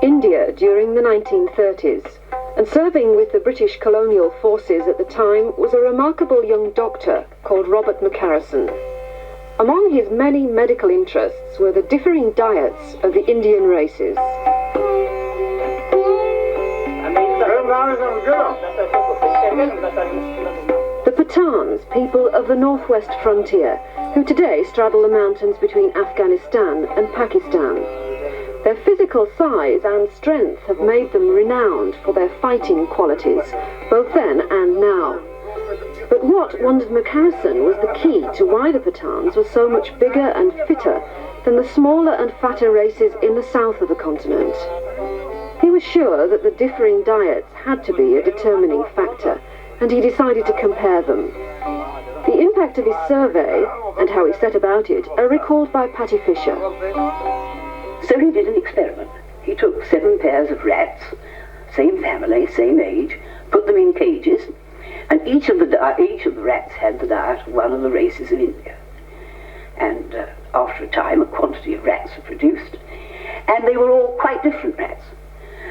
India during the 1930s, and serving with the British colonial forces at the time was a remarkable young doctor called Robert McCarrison. Among his many medical interests were the differing diets of the Indian races. The Pathans, people of the northwest frontier, who today straddle the mountains between Afghanistan and Pakistan. Their physical size and strength have made them renowned for their fighting qualities, both then and now. But what wondered McCarrison was the key to why the Pathans were so much bigger and fitter than the smaller and fatter races in the south of the continent. He was sure that the differing diets had to be a determining factor, and he decided to compare them. The impact of his survey, and how he set about it, are recalled by Patty Fisher. So he did an experiment. He took 7 pairs of rats, same family, same age, put them in cages, and each of the rats had the diet of one of the races of India. And after a time, a quantity of rats were produced, and they were all quite different rats.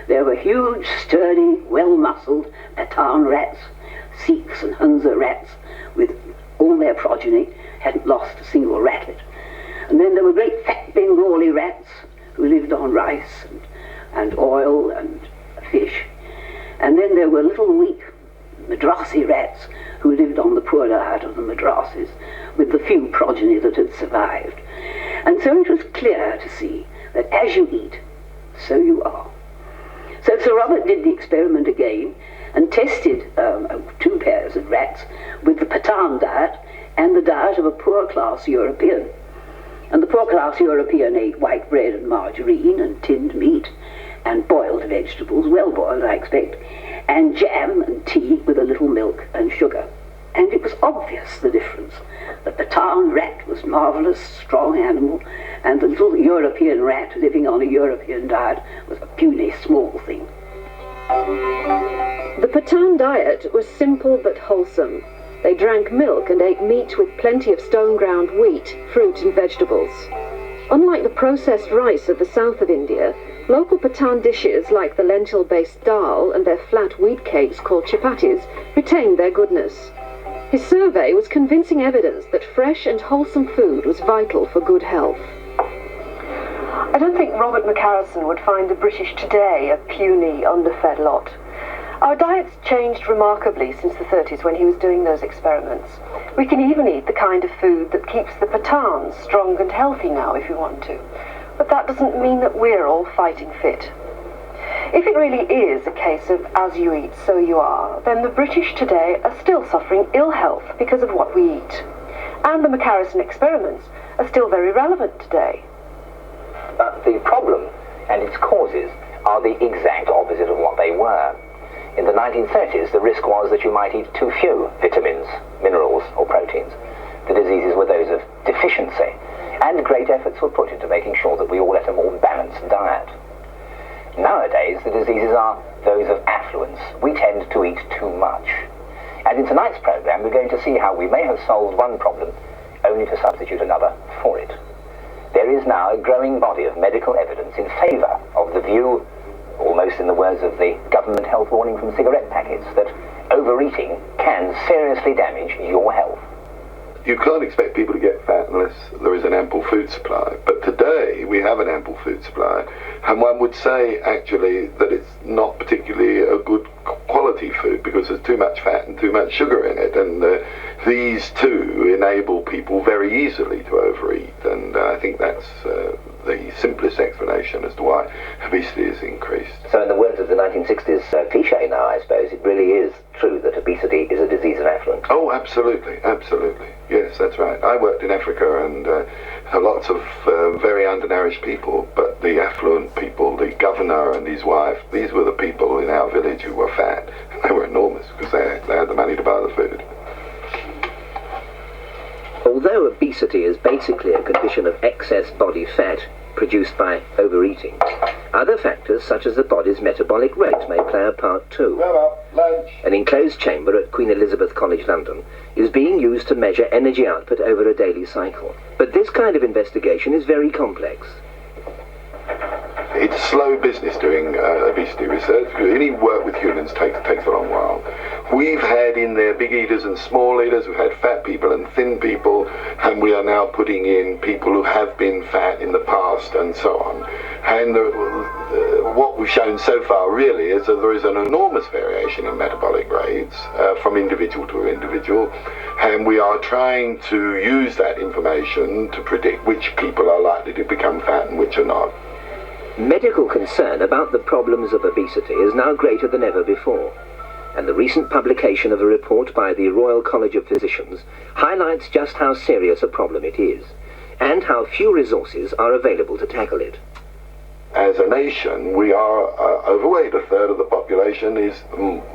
There were huge, sturdy, well-muscled Pathan rats, Sikhs and Hunza rats, with all their progeny, hadn't lost a single ratlet. And then there were great fat Bengali rats who lived on rice and oil and fish. And then there were little weak Madrasi rats who lived on the poor diet of the Madrasis, with the few progeny that had survived. And so it was clear to see that as you eat, so you are. So Sir Robert did the experiment again and tested 2 pairs of rats with the Pathan diet and the diet of a poor-class European. And the poor-class European ate white bread and margarine and tinned meat and boiled vegetables, well-boiled I expect, and jam and tea with a little milk and sugar. And it was obvious, the difference. The Pathan rat was marvellous, strong animal, and the little European rat living on a European diet was a puny, small thing. The Pathan diet was simple but wholesome. They drank milk and ate meat with plenty of stone-ground wheat, fruit and vegetables. Unlike the processed rice of the south of India, local Pathan dishes like the lentil-based dal and their flat wheat cakes called chapatis retained their goodness. His survey was convincing evidence that fresh and wholesome food was vital for good health. I don't think Robert McCarrison would find the British today a puny, underfed lot. Our diets changed remarkably since the 30s when he was doing those experiments. We can even eat the kind of food that keeps the Pathans strong and healthy now if we want to. But that doesn't mean that we're all fighting fit. If it really is a case of as you eat, so you are, then the British today are still suffering ill health because of what we eat. And the McCarrison experiments are still very relevant today. But the problem and its causes are the exact opposite of what they were. In the 1930s, the risk was that you might eat too few vitamins, minerals, or proteins. The diseases were those of deficiency, and great efforts were put into making sure that we all ate a more balanced diet. Nowadays, the diseases are those of affluence. We tend to eat too much. And in tonight's programme, we're going to see how we may have solved one problem, only to substitute another for it. There is now a growing body of medical evidence in favour of the view, almost in the words of the government health warning from cigarette packets, that overeating can seriously damage your health. You can't expect people to get fat unless there is an ample food supply. But today we have an ample food supply, and one would say actually that it's not particularly a good quality food because there's too much fat and too much sugar in it, and these two enable people very easily to overeat, and I think that's the simplest explanation as to why obesity has increased. So in the words of the 1960s cliche now, I suppose, it really is true that obesity is a disease of affluence. Oh, absolutely, absolutely. Yes, that's right. I worked in Africa and lots of very undernourished people, but the affluent people, the governor and his wife, these were the people in our village who were fat. And they were enormous because they had the money to buy the food. Although obesity is basically a condition of excess body fat produced by overeating, other factors such as the body's metabolic rate may play a part too. An enclosed chamber at Queen Elizabeth College London is being used to measure energy output over a daily cycle. But this kind of investigation is very complex. It's slow business doing obesity research. Any work with humans takes a long while. We've had in there big eaters and small eaters, we've had fat people and thin people, and we are now putting in people who have been fat in the past and so on. And what we've shown so far really is that there is an enormous variation in metabolic rates from individual to individual, and we are trying to use that information to predict which people are likely to become fat and which are not. Medical concern about the problems of obesity is now greater than ever before, and the recent publication of a report by the Royal College of Physicians highlights just how serious a problem it is, and how few resources are available to tackle it. As a nation, we are overweight. A third of the population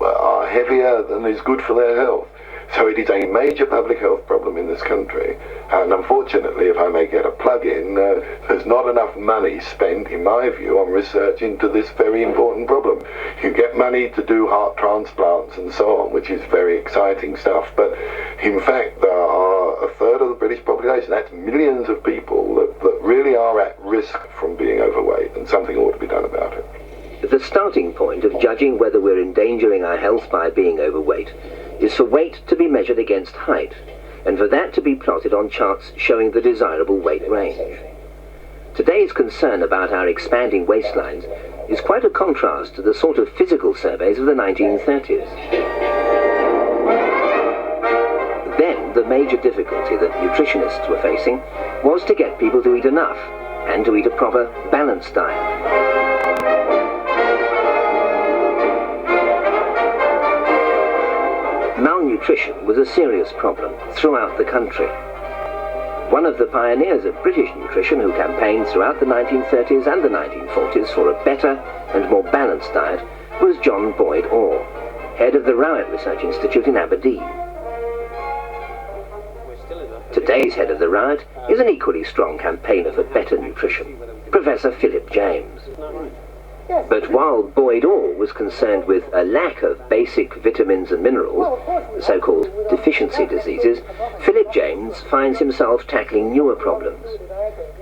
are heavier than is good for their health. So it is a major public health problem in this country. And unfortunately, if I may get a plug in, there's not enough money spent, in my view, on research into this very important problem. You get money to do heart transplants and so on, which is very exciting stuff. But in fact, there are a third of the British population, that's millions of people, that really are at risk from being overweight, and something ought to be done about it. The starting point of judging whether we're endangering our health by being overweight is for weight to be measured against height, and for that to be plotted on charts showing the desirable weight range. Today's concern about our expanding waistlines is quite a contrast to the sort of physical surveys of the 1930s. Then, the major difficulty that nutritionists were facing was to get people to eat enough, and to eat a proper, balanced diet. Malnutrition was a serious problem throughout the country. One of the pioneers of British nutrition who campaigned throughout the 1930s and the 1940s for a better and more balanced diet was John Boyd Orr, head of the Rowett Research Institute in Aberdeen. Today's head of the Rowett is an equally strong campaigner for better nutrition, Professor Philip James. But while Boyd Orr was concerned with a lack of basic vitamins and minerals, the so-called deficiency diseases, Philip James finds himself tackling newer problems.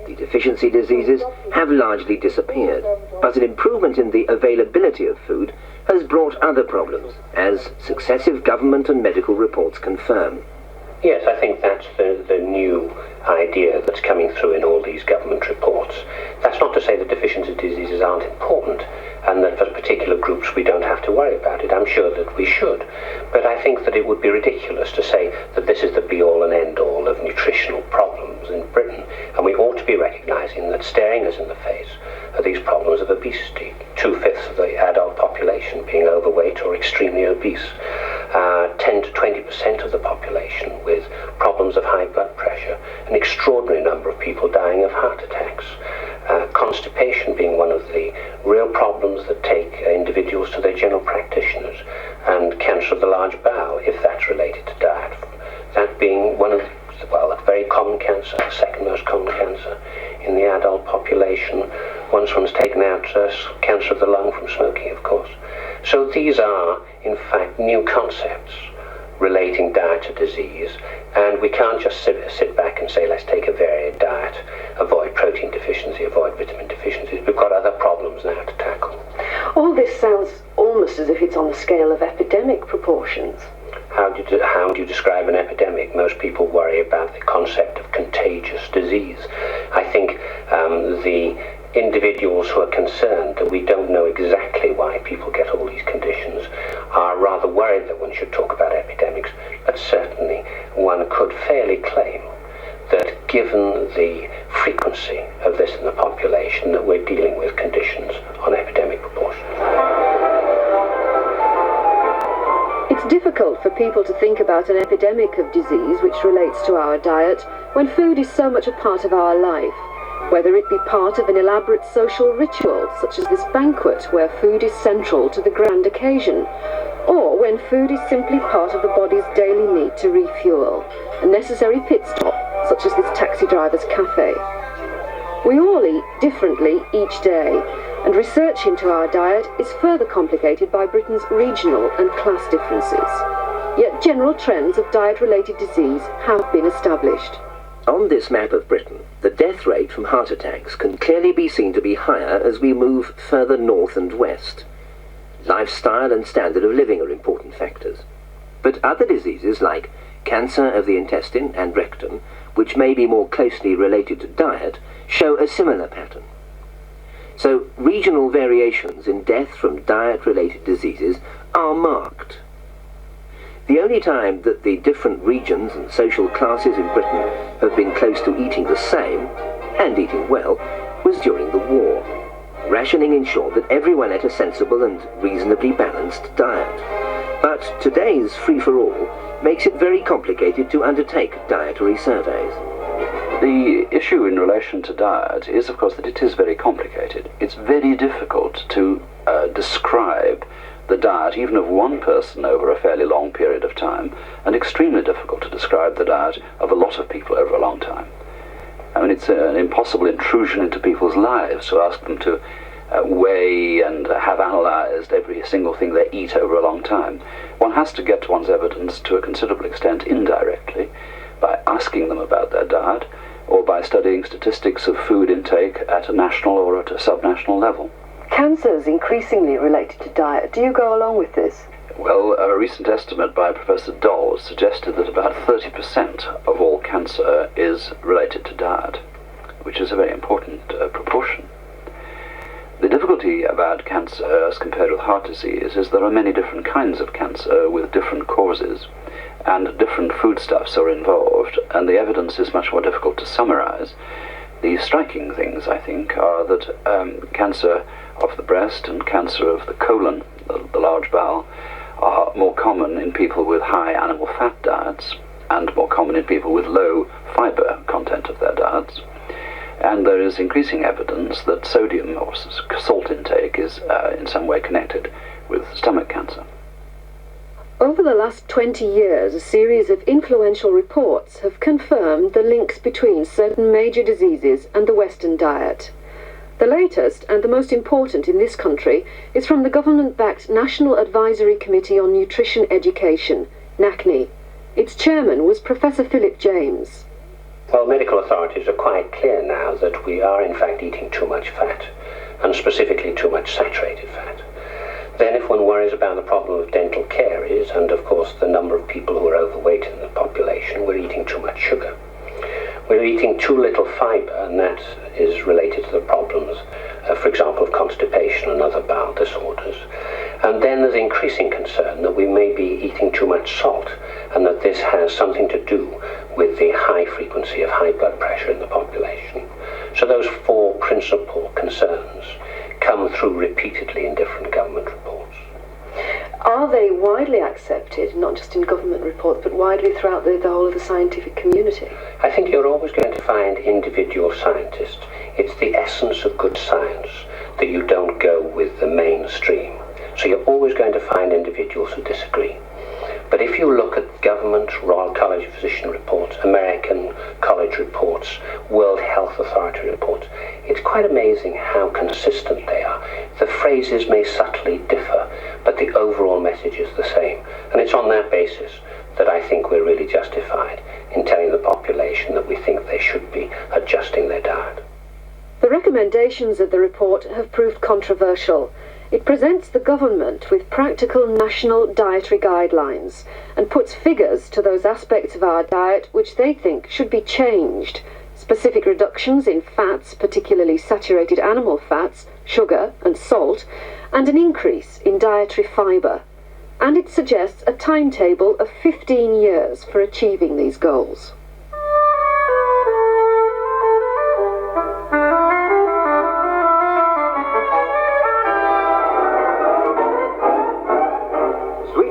The deficiency diseases have largely disappeared, but an improvement in the availability of food has brought other problems, as successive government and medical reports confirm. Yes, I think that's the new idea that's coming through in all these government reports. That's not to say that deficiency diseases aren't important and that for particular groups we don't have to worry about it. I'm sure that we should. But I think that it would be ridiculous to say that this is the be-all and end-all of nutritional problems in Britain. And we ought to be recognising that staring us in the face are these problems of obesity. 2/5 of the adult population being overweight or extremely obese. 10 to 20% of the population with problems of high blood pressure, an extraordinary number of people dying of heart attacks, constipation being one of the real problems that take individuals to their general practitioners, and cancer of the large bowel, if that's related to diet. That being one of, well, a very common cancer, the second most common cancer in the adult population. Once one's taken out cancer of the lung from smoking, of course. So these are, in fact, new concepts relating diet to disease, and we can't just sit back and say, let's take a varied diet, avoid protein deficiency, avoid vitamin deficiencies. We've got other problems now to tackle. All this sounds almost as if it's on the scale of epidemic proportions. How do you describe an epidemic? Most people worry about the concept of contagious disease. I think the individuals who are concerned that we don't know exactly why people get all these conditions are rather worried that one should talk about epidemics, but certainly one could fairly claim that given the frequency of this in the population, that we're dealing with conditions on epidemic proportions. It's difficult for people to think about an epidemic of disease which relates to our diet when food is so much a part of our life. Whether it be part of an elaborate social ritual, such as this banquet where food is central to the grand occasion, or when food is simply part of the body's daily need to refuel, a necessary pit stop, such as this taxi driver's cafe. We all eat differently each day, and research into our diet is further complicated by Britain's regional and class differences. Yet general trends of diet-related disease have been established. On this map of Britain, the death rate from heart attacks can clearly be seen to be higher as we move further north and west. Lifestyle and standard of living are important factors. But other diseases like cancer of the intestine and rectum, which may be more closely related to diet, show a similar pattern. So regional variations in death from diet-related diseases are marked. The only time that the different regions and social classes in Britain have been close to eating the same, and eating well, was during the war. Rationing ensured that everyone ate a sensible and reasonably balanced diet. But today's free-for-all makes it very complicated to undertake dietary surveys. The issue in relation to diet is, of course, that it is very complicated. It's very difficult to describe the diet even of one person over a fairly long period of time, and extremely difficult to describe the diet of a lot of people over a long time. I mean, it's an impossible intrusion into people's lives to ask them to weigh and have analysed every single thing they eat over a long time. One has to get to one's evidence to a considerable extent indirectly by asking them about their diet or by studying statistics of food intake at a national or at a subnational level. Cancer is increasingly related to diet. Do you go along with this? Well, a recent estimate by Professor Dawes suggested that about 30% of all cancer is related to diet, which is a very important proportion. The difficulty about cancer as compared with heart disease is there are many different kinds of cancer with different causes, and different foodstuffs are involved, and the evidence is much more difficult to summarize. The striking things, I think, are that cancer of the breast and cancer of the colon, the large bowel, are more common in people with high animal fat diets and more common in people with low fiber content of their diets. And there is increasing evidence that sodium or salt intake is in some way connected with stomach cancer. Over the last 20 years, a series of influential reports have confirmed the links between certain major diseases and the Western diet. The latest, and the most important in this country, is from the government-backed National Advisory Committee on Nutrition Education, NACNE. Its chairman was Professor Philip James. Well, medical authorities are quite clear now that we are in fact eating too much fat, and specifically too much saturated fat. Then if one worries about the problem of dental caries, and of course the number of people who are overweight in the population, we're eating too much sugar. We're eating too little fibre, and that is related to the problems, for example, of constipation and other bowel disorders. And then there's increasing concern that we may be eating too much salt, and that this has something to do with the high frequency of high blood pressure in the population. So those four principal concerns come through repeatedly in different government reports. Are they widely accepted, not just in government reports, but widely throughout the whole of the scientific community? I think you're always going to find individual scientists. It's the essence of good science that you don't go with the mainstream. So you're always going to find individuals who disagree. But if you look at government, Royal College of Physicians reports, American College reports, World Health Authority reports, it's quite amazing how consistent they are. The phrases may subtly differ, but the overall message is the same. And it's on that basis that I think we're really justified in telling the population that we think they should be adjusting their diet. The recommendations of the report have proved controversial. It presents the government with practical national dietary guidelines and puts figures to those aspects of our diet which they think should be changed. Specific reductions in fats, particularly saturated animal fats, sugar and salt, and an increase in dietary fibre. And it suggests a timetable of 15 years for achieving these goals.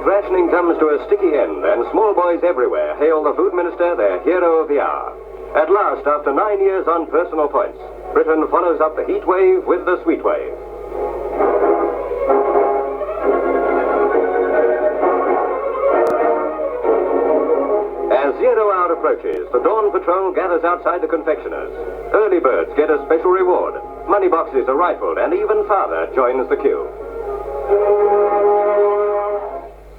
Rationing comes to a sticky end, and small boys everywhere hail the Food Minister their hero of the hour. At last, after 9 years on personal points, Britain follows up the heat wave with the sweet wave. As 0 hour approaches, the Dawn Patrol gathers outside the confectioners. Early birds get a special reward. Money boxes are rifled, and even father joins the queue.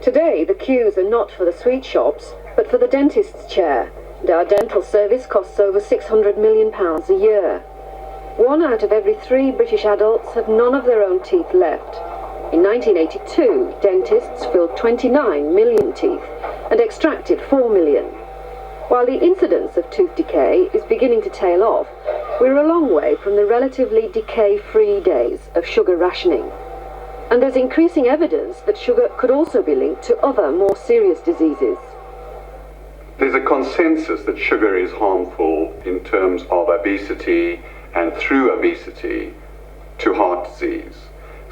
Today, the queues are not for the sweet shops, but for the dentist's chair. and our dental service costs over £600 million a year. 1 out of every 3 British adults have none of their own teeth left. In 1982, dentists filled 29 million teeth and extracted 4 million. While the incidence of tooth decay is beginning to tail off, we're a long way from the relatively decay-free days of sugar rationing. And there's increasing evidence that sugar could also be linked to other, more serious diseases. There's a consensus that sugar is harmful in terms of obesity and through obesity to heart disease.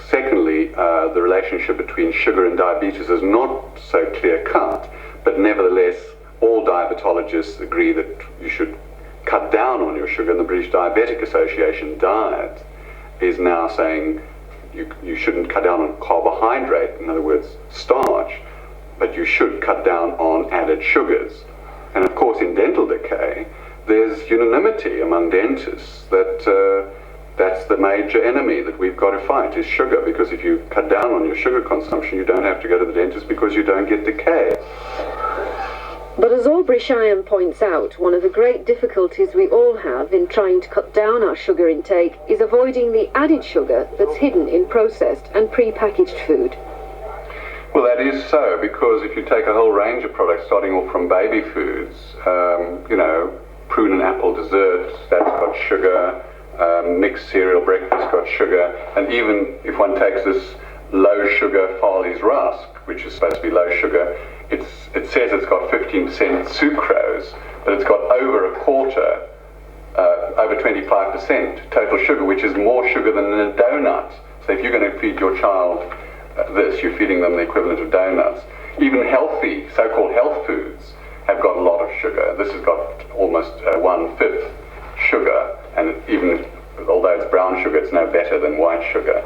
Secondly, the relationship between sugar and diabetes is not so clear-cut, but nevertheless all diabetologists agree that you should cut down on your sugar, and the British Diabetic Association diet is now saying you shouldn't cut down on carbohydrate, in other words starch, but you should cut down on added sugars. And of course in dental decay there's unanimity among dentists that that's the major enemy that we've got to fight is sugar, because if you cut down on your sugar consumption you don't have to go to the dentist because you don't get decay. But as Aubrey Cheyenne points out, one of the great difficulties we all have in trying to cut down our sugar intake is avoiding the added sugar that's hidden in processed and pre-packaged food. Well, that is so, because if you take a whole range of products, starting off from baby foods, you know, prune and apple desserts, that's got sugar, mixed cereal breakfast got sugar, and even if one takes this low sugar Farley's rusk, which is supposed to be low sugar, it says it's got 15% sucrose, but it's got over a quarter, over 25% total sugar, which is more sugar than in a donut. So if you're going to feed your child this, you're feeding them the equivalent of donuts. Even healthy, so-called health foods have got a lot of sugar. This has got almost 1/5 sugar, and even although it's brown sugar, it's no better than white sugar.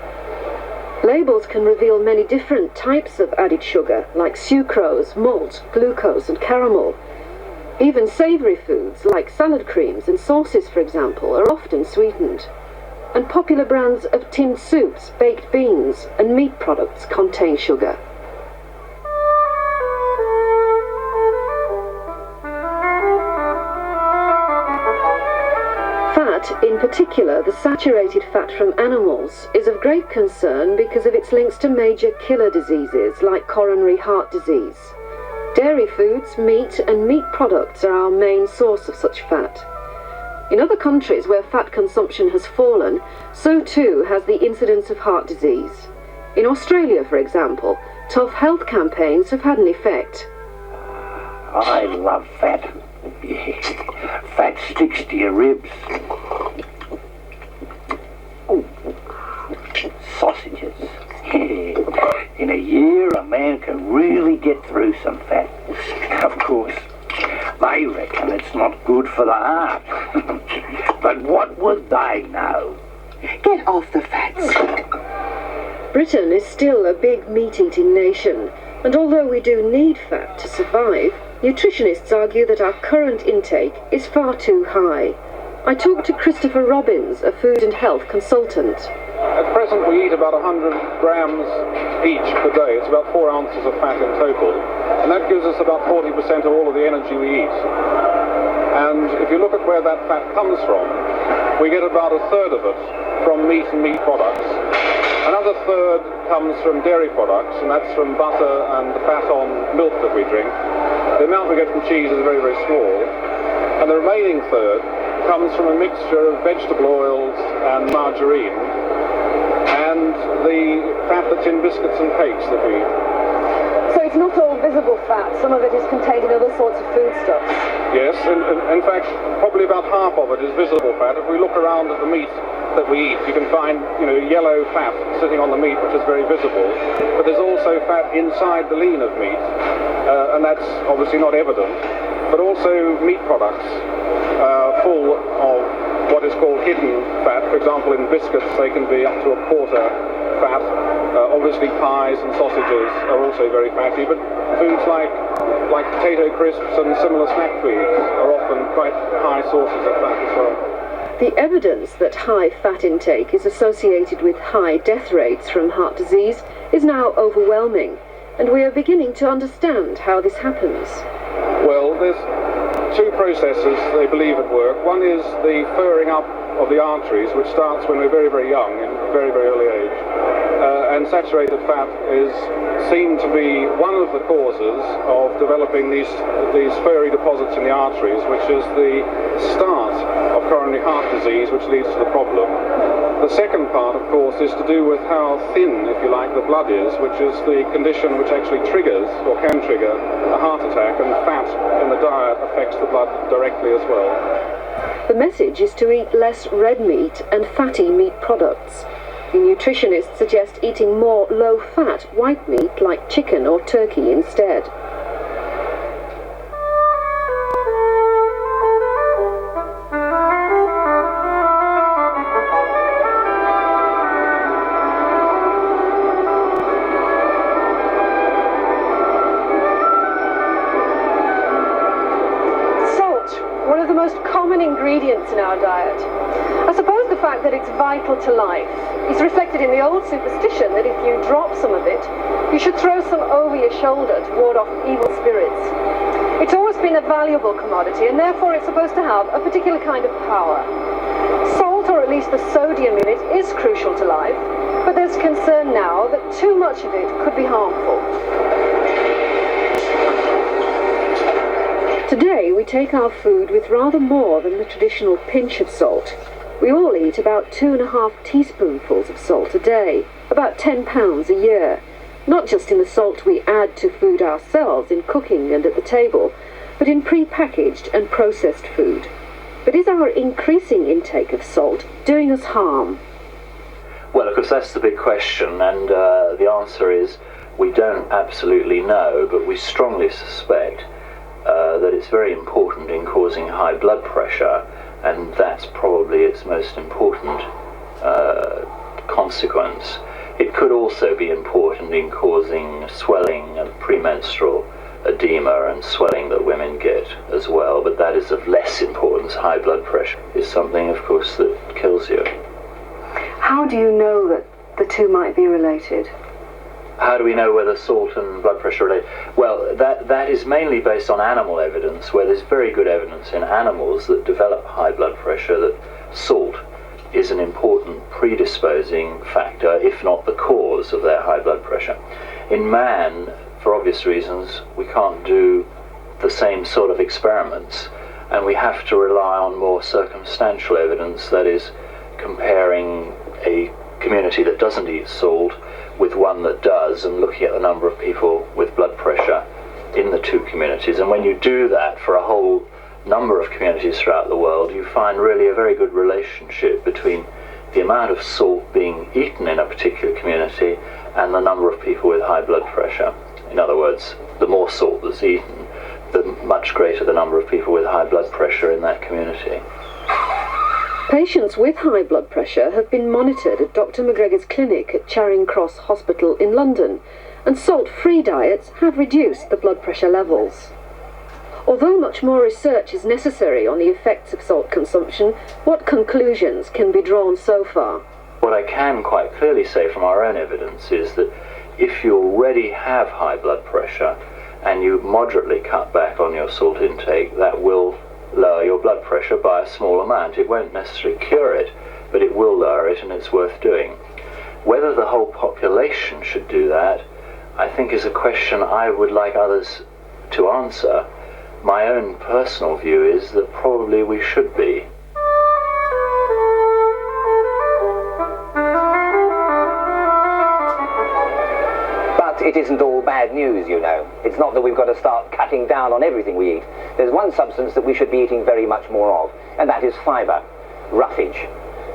Labels can reveal many different types of added sugar, like sucrose, malt, glucose and caramel. Even savoury foods, like salad creams and sauces, for example, are often sweetened. And popular brands of tinned soups, baked beans and meat products contain sugar. Fat, in particular the saturated fat from animals, is of great concern because of its links to major killer diseases like coronary heart disease. Dairy foods, meat and meat products are our main source of such fat. In other countries where fat consumption has fallen, so too has the incidence of heart disease. In Australia, for example, tough health campaigns have had an effect. I love fat. Fat sticks to your ribs. Ooh. Sausages. In a year, a man can really get through some fat. Of course, they reckon it's not good for the heart. But what would they know? Get off the fats. Britain is still a big meat-eating nation, and although we do need fat to survive, nutritionists argue that our current intake is far too high. I talked to Christopher Robbins, a food and health consultant. At present we eat about 100 grams each per day. It's about 4 ounces of fat in total. And that gives us about 40% of all of the energy we eat. And if you look at where that fat comes from, we get about 1/3 of it from meat and meat products. Another third comes from dairy products, and that's from butter and the fat on milk that we drink. The amount we get from cheese is very, very small. And the remaining third comes from a mixture of vegetable oils and margarine, and the fat that's in biscuits and cakes that we eat. So it's not all visible fat, some of it is contained in other sorts of foodstuffs? Yes, in fact, probably about half of it is visible fat. If we look around at the meat that we eat, you can find, yellow fat sitting on the meat, which is very visible. But there's also fat inside the lean of meat, and that's obviously not evident. But also meat products full of what is called hidden fat. For example, in biscuits they can be up to 1/4 fat. Obviously pies and sausages are also very fatty, but foods like potato crisps and similar snack foods are often quite high sources of fat as well. The evidence that high fat intake is associated with high death rates from heart disease is now overwhelming, and we are beginning to understand how this happens. Well, there's two processes they believe at work. One is the furring up of the arteries, which starts when we're very, very young, in very, very early age. And saturated fat is seen to be one of the causes of developing these furry deposits in the arteries, which is the start of coronary heart disease, which leads to the problem. The second part, of course, is to do with how thin, if you like, the blood is, which is the condition which actually triggers, or can trigger, a heart attack, and fat in the diet affects the blood directly as well. The message is to eat less red meat and fatty meat products. The nutritionists suggest eating more low-fat white meat like chicken or turkey instead. One of the most common ingredients in our diet. I suppose the fact that it's vital to life is reflected in the old superstition that if you drop some of it, you should throw some over your shoulder to ward off evil spirits. It's always been a valuable commodity, and therefore it's supposed to have a particular kind of power. Salt, or at least the sodium in it, is crucial to life, but there's concern now that too much of it could be harmful. Today we take our food with rather more than the traditional pinch of salt. We all eat about 2.5 teaspoonfuls of salt a day, about 10 pounds a year. Not just in the salt we add to food ourselves in cooking and at the table, but in pre-packaged and processed food. But is our increasing intake of salt doing us harm? Well, of course, that's the big question, and the answer is we don't absolutely know, but we strongly suspect that it's very important in causing high blood pressure, and that's probably its most important consequence. It could also be important in causing swelling and premenstrual edema and swelling that women get as well, but that is of less importance. High blood pressure is something, of course, that kills you. How do you know that the two might be related? How do we know whether salt and blood pressure are related? Well, that is mainly based on animal evidence, where there's very good evidence in animals that develop high blood pressure that salt is an important predisposing factor, if not the cause of their high blood pressure. In man, for obvious reasons, we can't do the same sort of experiments, and we have to rely on more circumstantial evidence, that is, comparing a community that doesn't eat salt with one that does, and looking at the number of people with blood pressure in the two communities. And when you do that for a whole number of communities throughout the world, you find really a very good relationship between the amount of salt being eaten in a particular community and the number of people with high blood pressure. In other words, the more salt that's eaten, the much greater the number of people with high blood pressure in that community. Patients with high blood pressure have been monitored at Dr. McGregor's clinic at Charing Cross Hospital in London, and salt-free diets have reduced the blood pressure levels. Although much more research is necessary on the effects of salt consumption, what conclusions can be drawn so far? What I can quite clearly say from our own evidence is that if you already have high blood pressure and you moderately cut back on your salt intake, that will lower your blood pressure by a small amount. It won't necessarily cure it, but it will lower it, and it's worth doing. Whether the whole population should do that, I think, is a question I would like others to answer. My own personal view is that probably we should be. It isn't all bad news, you know. It's not that we've got to start cutting down on everything we eat. There's one substance that we should be eating very much more of, and that is fibre, roughage.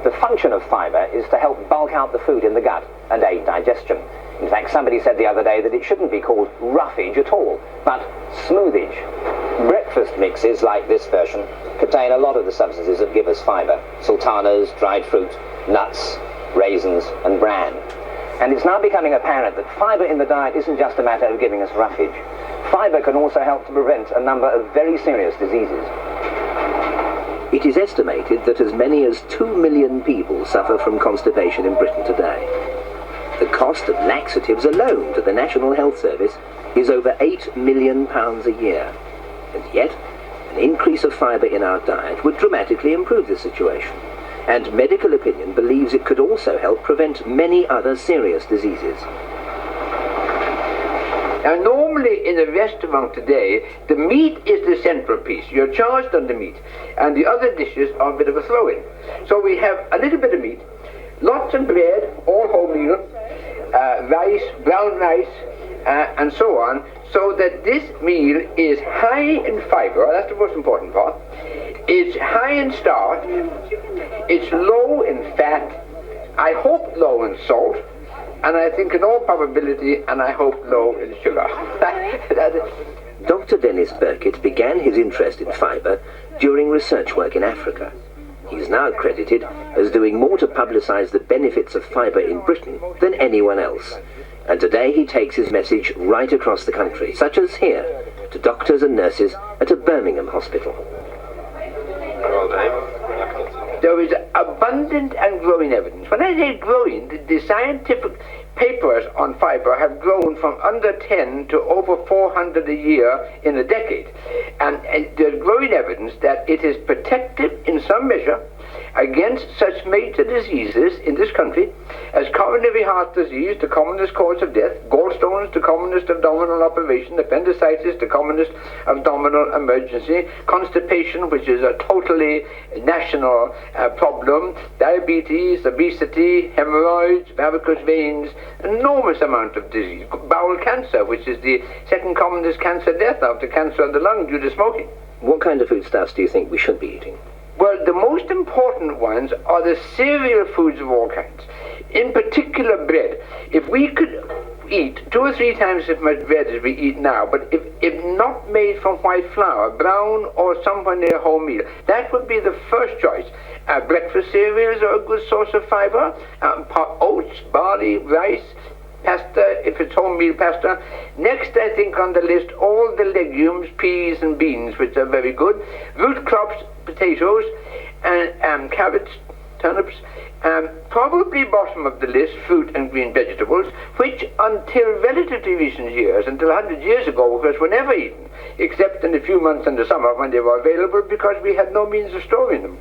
The function of fibre is to help bulk out the food in the gut and aid digestion. In fact, somebody said the other day that it shouldn't be called roughage at all, but smoothage. Breakfast mixes, like this version, contain a lot of the substances that give us fibre. Sultanas, dried fruit, nuts, raisins, and bran. And it's now becoming apparent that fibre in the diet isn't just a matter of giving us roughage. Fibre can also help to prevent a number of very serious diseases. It is estimated that as many as 2 million people suffer from constipation in Britain today. The cost of laxatives alone to the National Health Service is over £8 million a year. And yet, An increase of fibre in our diet would dramatically improve the situation, and medical opinion believes it could also help prevent many other serious diseases. Now, normally in a restaurant today, the meat is the central piece. You're charged on the meat, and the other dishes are a bit of a throw-in. So we have a little bit of meat, lots of bread, all wholemeal, rice, brown rice, and so on, so that this meal is high in fibre. That's the most important part. It's high in starch, it's low in fat, I hope low in salt, and I think in all probability, and I hope low in sugar. Dr. Dennis Burkitt began his interest in fibre during research work in Africa. He's now credited as doing more to publicise the benefits of fibre in Britain than anyone else. And today he takes his message right across the country, such as here, to doctors and nurses at a Birmingham hospital. There is abundant and growing evidence. When I say growing, the scientific papers on fibre have grown from under 10 to over 400 a year in a decade. And there's growing evidence that it is protective in some measure against such major diseases in this country as coronary heart disease, the commonest cause of death, gallstones, the commonest abdominal operation, appendicitis, the commonest abdominal emergency, constipation, which is a totally national problem, diabetes, obesity, hemorrhoids, varicose veins, enormous amount of disease, bowel cancer, which is the second commonest cancer death after cancer of the lung due to smoking. What kind of foodstuffs do you think we should be eating? Well, the most important ones are the cereal foods of all kinds. In particular, bread. If we could eat 2 or 3 times as much bread as we eat now, but if not made from white flour, brown or somewhere near wholemeal, that would be the first choice. Breakfast cereals are a good source of fibre. Oats, barley, rice, pasta, if it's wholemeal pasta. Next, I think on the list, all the legumes, peas and beans, which are very good. Root crops, potatoes, and carrots, turnips. Probably bottom of the list, fruit and green vegetables, which until relatively recent years, until 100 years ago, of course, were never eaten, except in a few months in the summer when they were available because we had no means of storing them.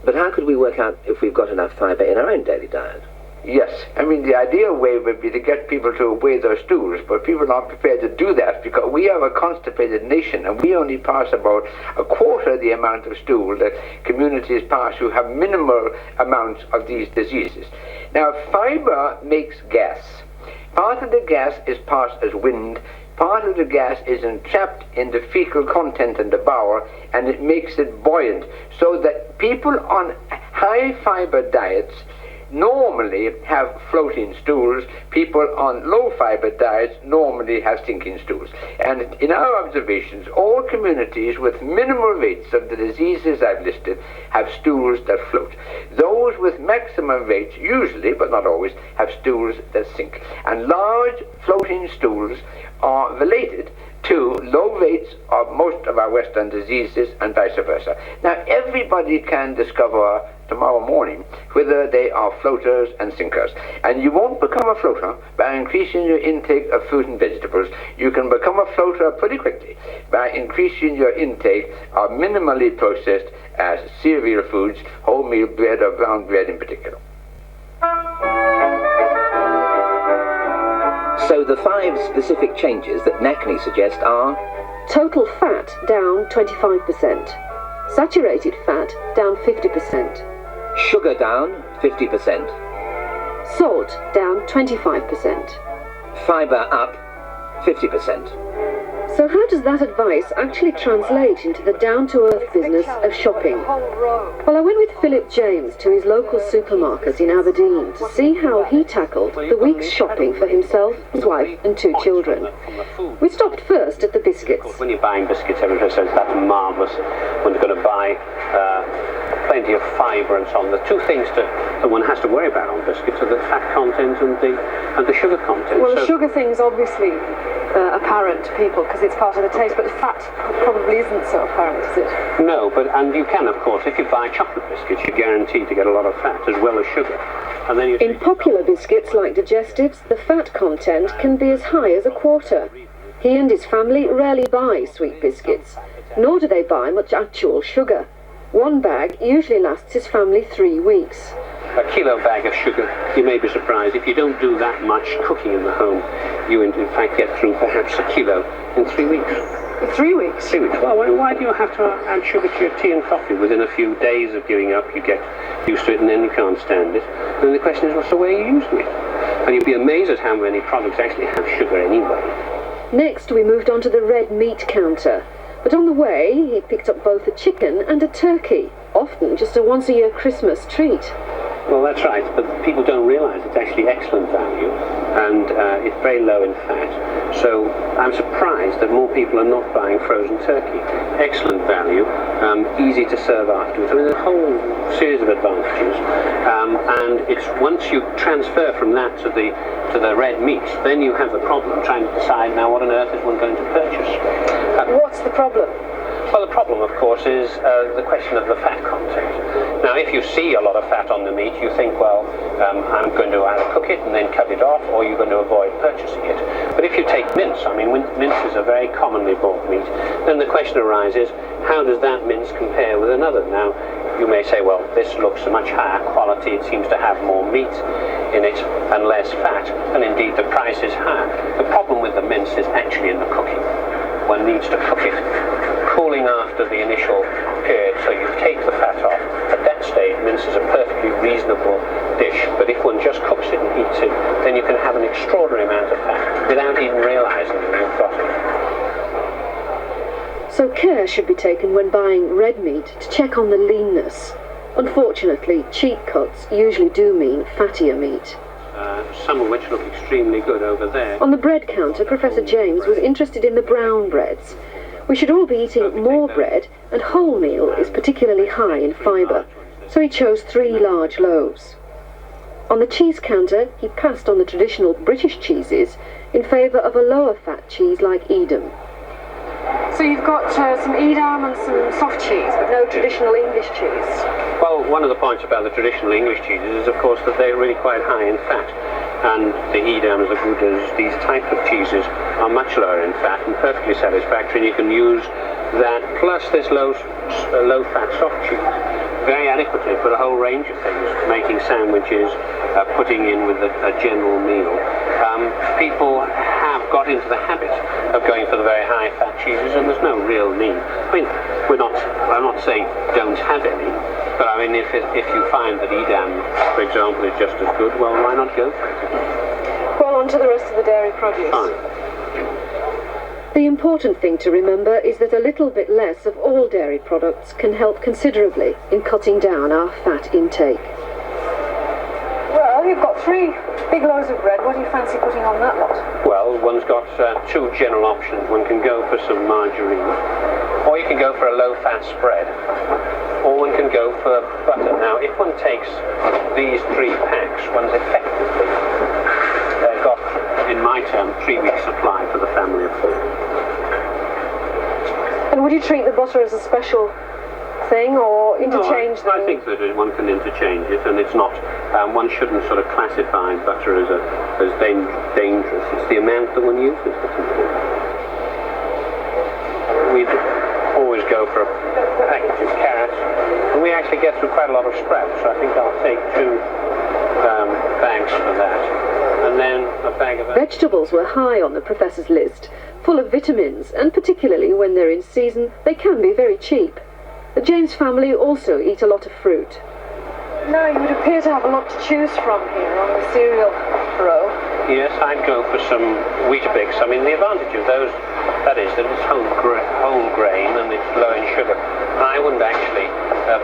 But how could we work out if we've got enough fibre in our own daily diet? Yes, I mean the ideal way would be to get people to weigh their stools, but people aren't prepared to do that because we are a constipated nation and we only pass about a quarter the amount of stool that communities pass who have minimal amounts of these diseases. Now, fibre makes gas. Part of the gas is passed as wind, part of the gas is entrapped in the fecal content in the bowel and it makes it buoyant, so that people on high fibre diets normally have floating stools. People on low fibre diets normally have sinking stools. And in our observations, all communities with minimal rates of the diseases I've listed have stools that float. Those with maximum rates usually, but not always, have stools that sink. And large floating stools are related to low rates of most of our Western diseases and vice versa. Now, everybody can discover tomorrow morning whether they are floaters and sinkers. And you won't become a floater by increasing your intake of fruit and vegetables. You can become a floater pretty quickly by increasing your intake of minimally processed cereal foods, wholemeal bread or brown bread in particular. So the 5 specific changes that NACNI suggests are: total fat down 25%, saturated fat down 50%, sugar down 50%, salt down 25%, fibre up 50%. So how does that advice actually translate into the down-to-earth business of shopping? Well, I went with Philip James to his local supermarket in Aberdeen to see how he tackled the week's shopping for himself, his wife and 2 children. We stopped first at the biscuits. When you're buying biscuits, everybody says that's marvellous. When you're going to buy plenty of fibre and so on, the 2 things that one has to worry about on biscuits are the fat content and the sugar content. Well, the sugar thing's obviously apparent to people because it's part of the taste, but the fat probably isn't so apparent, is it? No, and you can, of course, if you buy chocolate biscuits, you're guaranteed to get a lot of fat as well as sugar. And then in popular biscuits like digestives, the fat content can be as high as a quarter. He and his family rarely buy sweet biscuits, nor do they buy much actual sugar. One bag usually lasts his family 3 weeks. A kilo bag of sugar, you may be surprised, if you don't do that much cooking in the home, you in fact get through perhaps a kilo in 3 weeks. In 3 weeks? 3 weeks. Well, why do you have to add sugar to your tea and coffee? Within a few days of giving up, you get used to it and then you can't stand it. And then the question is, what's the way you're using it? And you'd be amazed at how many products actually have sugar anyway. Next, we moved on to the red meat counter. But on the way, he picked up both a chicken and a turkey, often just a once-a-year Christmas treat. Well, that's right, but people don't realise it's actually excellent value, and it's very low in fat. So I'm surprised that more people are not buying frozen turkey. Excellent value, easy to serve afterwards. I mean, there's a whole series of advantages, and it's once you transfer from that to the red meat, then you have the problem trying to decide now what on earth is one going to purchase. What's the problem? Well, the problem, of course, is the question of the fat content. Now, if you see a lot of fat on the meat, you think, well, I'm going to either cook it and then cut it off, or you're going to avoid purchasing it. But if you take mince, I mean, mince is a very commonly bought meat, then the question arises, how does that mince compare with another? Now, you may say, well, this looks a much higher quality, it seems to have more meat in it and less fat, and indeed the price is higher. The problem with the mince is actually in the cooking. One needs to cook it, cooling after the initial period, so you take the fat off. At that stage, mince is a perfectly reasonable dish, but if one just cooks it and eats it, then you can have an extraordinary amount of fat without even realising that you've got it. So care should be taken when buying red meat to check on the leanness. Unfortunately, cheap cuts usually do mean fattier meat. Some of which look extremely good over there. On the bread counter, Professor James was interested in the brown breads. We should all be eating more bread, and wholemeal is particularly high in fibre, so he chose 3 large loaves. On the cheese counter, he passed on the traditional British cheeses in favour of a lower fat cheese like Edam. So you've got some Edam and some soft cheese, but no traditional English cheese? Well, one of the points about the traditional English cheeses is, of course, that they're really quite high in fat. And the Edams, the Goudas, these types of cheeses are much lower in fat and perfectly satisfactory. And you can use that plus this low-fat soft cheese very adequately for a whole range of things, making sandwiches, putting in with a general meal. People have got into the habit of going for the very high-fat cheeses, and there's no real need. I mean, I'm not saying don't have any, but I mean, if you find that Edam, for example, is just as good, well, why not go for it? Well, on to the rest of the dairy produce. Fine. The important thing to remember is that a little bit less of all dairy products can help considerably in cutting down our fat intake. Well, you've got 3 big loaves of bread. What do you fancy putting on that lot? Well, one's got 2 general options. One can go for some margarine, or you can go for a low-fat spread, or one can go for butter. Now, if one takes these 3 packs, one's effectively got, in my term, 3 weeks supply for the family of 4. And would you treat the butter as a special thing, or interchange them? I think that one can interchange it, and it's not, one shouldn't sort of classify butter as dangerous. It's the amount that one uses that's important. We'd always go for a package of carrots, and we actually get through quite a lot of sprouts, so I think I'll take 2 bags for that, and then a bag of... Vegetables were high on the professor's list, full of vitamins, and particularly when they're in season, they can be very cheap. The James family also eat a lot of fruit. Now, you would appear to have a lot to choose from here on the cereal row. Yes, I'd go for some Weetabix. I mean, the advantage of those, that is that it's whole grain and it's low in sugar. I wouldn't actually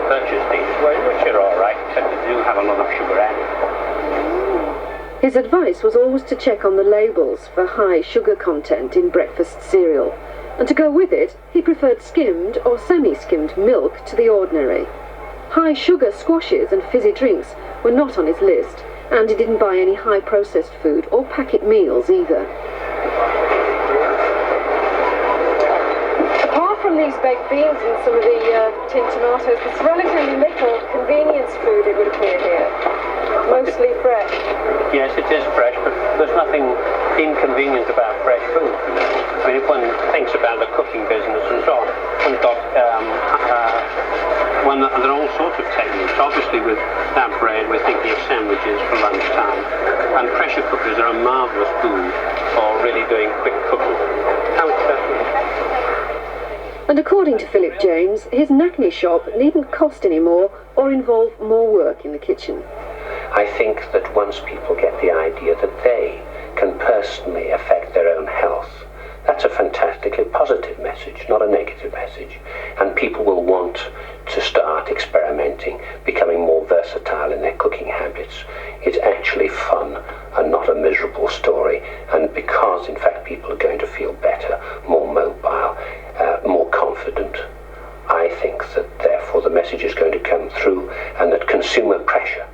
purchase these, which are all right, except they do have a lot of sugar added. His advice was always to check on the labels for high sugar content in breakfast cereal, and to go with it, he preferred skimmed or semi-skimmed milk to the ordinary. High sugar squashes and fizzy drinks were not on his list, and he didn't buy any high processed food or packet meals either. Apart from these baked beans and some of the tinned tomatoes, there's relatively little convenience food, it would appear here. Most mostly fresh. Yes, it is fresh, but there's nothing inconvenient about fresh food. I mean, if one thinks about the cooking business and so on, one's got there are all sorts of techniques. Obviously, with that bread, we're thinking of sandwiches for lunchtime, and pressure cookers are a marvellous boon for really doing quick cooking. And according to Philip James, his Nackney shop needn't cost any more or involve more work in the kitchen. I think that once people get the idea that they can personally affect their own health, that's a fantastically positive message, not a negative message. And people will want to start experimenting, becoming more versatile in their cooking habits. It's actually fun and not a miserable story. And because, in fact, people are going to feel better, more mobile, more confident, I think that therefore the message is going to come through, and that consumer pressure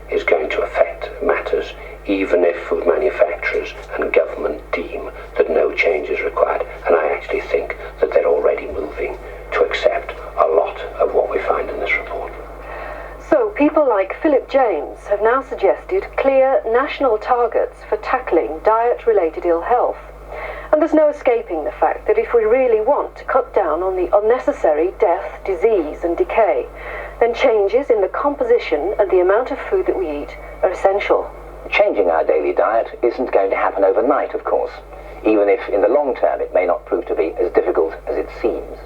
is going to affect matters, even if food manufacturers and government deem that no change is required. And I actually think that they're already moving to accept a lot of what we find in this report. So people like Philip James have now suggested clear national targets for tackling diet-related ill health. And there's no escaping the fact that if we really want to cut down on the unnecessary death, disease and decay, then changes in the composition and the amount of food that we eat are essential. Changing our daily diet isn't going to happen overnight, of course, even if in the long term it may not prove to be as difficult as it seems.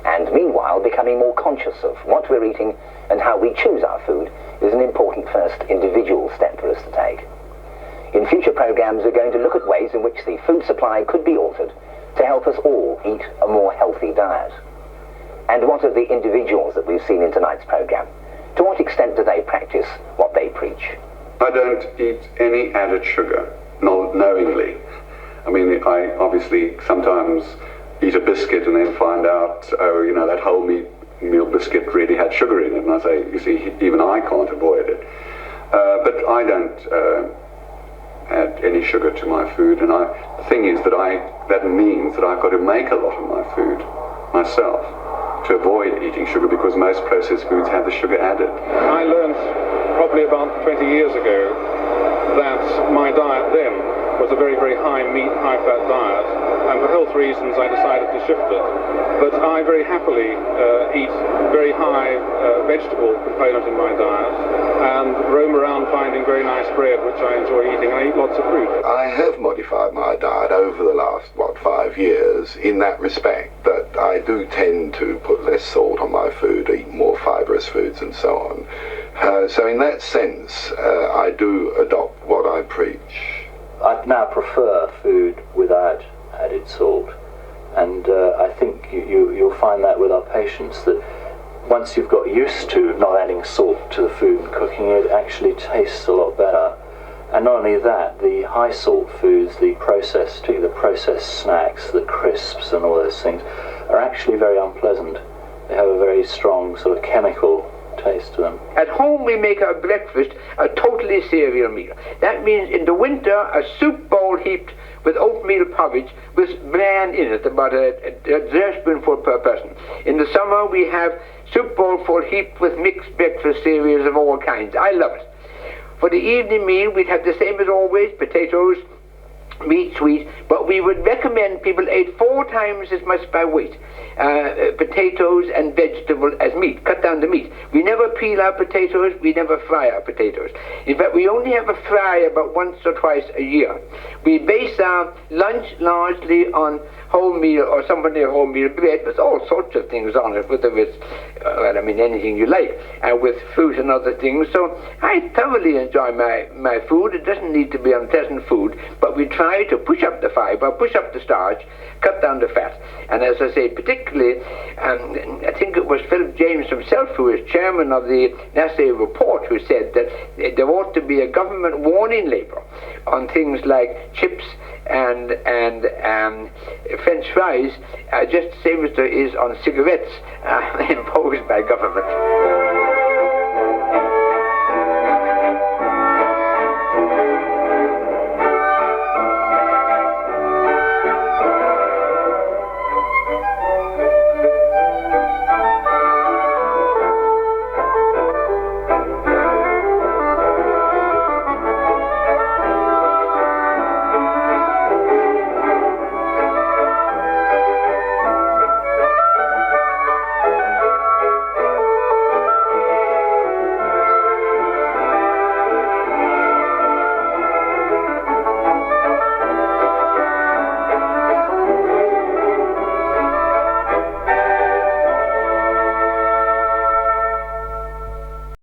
And meanwhile, becoming more conscious of what we're eating and how we choose our food is an important first individual step for us to take. In future programmes, we're going to look at ways in which the food supply could be altered to help us all eat a more healthy diet. And what of the individuals that we've seen in tonight's programme? To what extent do they practice what they preach? I don't eat any added sugar, knowingly. I mean, I obviously sometimes eat a biscuit and then find out, oh, you know, that whole meal biscuit really had sugar in it. And I say, you see, even I can't avoid it. But I don't add any sugar to my food. And the thing is that means that I've got to make a lot of my food myself to avoid eating sugar, because most processed foods have the sugar added. I learned probably about 20 years ago that my diet then was a very, very high meat, high fat diet, and for health reasons I decided to shift it. But I very happily eat very high vegetable component in my diet and roam around finding very nice bread, which I enjoy eating, and I eat lots of fruit. I have modified my diet over the last, 5 years in that respect, that I do tend to put less salt on my food, eat more fibrous foods and so on. So in that sense, I do adopt what I preach. I now prefer food without added salt, and I think you'll find that with our patients, that once you've got used to not adding salt to the food and cooking, it actually tastes a lot better. And not only that, the high salt foods, the processed snacks, the crisps and all those things, are actually very unpleasant. They have a very strong sort of chemical taste to them. At home we make our breakfast a totally cereal meal. That means in the winter a soup bowl heaped with oatmeal porridge with bran in it, about a dessertspoonful per person. In the summer we have soup bowl full heaped with mixed breakfast cereals of all kinds. I love it. For the evening meal we'd have the same as always, potatoes, meat, sweet, but we would recommend people ate 4 times as much by weight potatoes and vegetable as meat. Cut down the meat. We never peel our potatoes, we never fry our potatoes. In fact, we only have a fry about once or twice a year. We base our lunch largely on wholemeal or somewhat near wholemeal bread with all sorts of things on it, whether it's, anything you like, and with fruit and other things. So I thoroughly enjoy my food. It doesn't need to be unpleasant food, but we try to push up the fiber, push up the starch, cut down the fat. And as I say, particularly, I think it was Philip James himself, who is chairman of the Nassau report, who said that there ought to be a government warning label on things like chips and French fries, just the same as there is on cigarettes imposed by government.